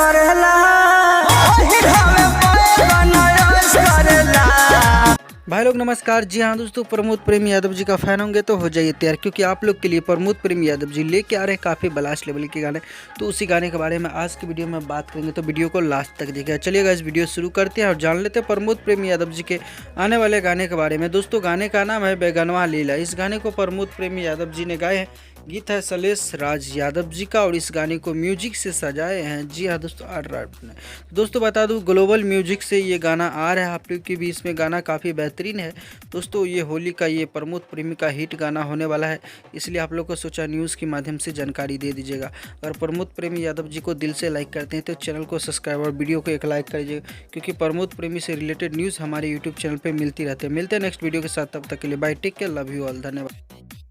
करेला भाई लोग नमस्कार। जी हाँ दोस्तों, प्रमोद प्रेम यादव जी का फैन होंगे तो हो जाइए तैयार, क्योंकि आप लोग के लिए प्रमोद प्रेम यादव जी लेके आ रहे हैं काफ़ी ब्लास्ट लेवल के गाने। तो उसी गाने के बारे में आज की वीडियो में बात करेंगे, तो वीडियो को लास्ट तक देखिएगा। चलिएगा इस वीडियो शुरू करते हैं और जान लेते हैं प्रमोद प्रेम यादव जी के आने वाले गाने के बारे में। दोस्तों गाने का नाम है बेगनवा लीला। इस गाने को प्रमोद प्रेम यादव जी ने गाए हैं। गीत है शैलेश राज यादव जी का और इस गाने को म्यूजिक से सजाए हैं। जी हाँ दोस्तों, दोस्तों बता दूं ग्लोबल म्यूजिक से ये गाना आ रहा है आप लोग के बीच में। गाना काफ़ी बेहतरीन है दोस्तों। ये होली का ये प्रमोद प्रेमी का हिट गाना होने वाला है, इसलिए आप लोग को सोचा न्यूज़ के माध्यम से जानकारी दे दीजिएगा। अगर प्रमोद प्रेमी यादव जी को दिल से लाइक करते हैं तो चैनल को सब्सक्राइब और वीडियो को एक लाइक करिएगा, क्योंकि प्रमोद प्रेमी से रिलेटेड न्यूज़ हमारे यूट्यूब चैनल पर मिलती रहती है। मिलते हैं नेक्स्ट वीडियो के साथ, तब तक के लिए bye, take care, love you all, धन्यवाद।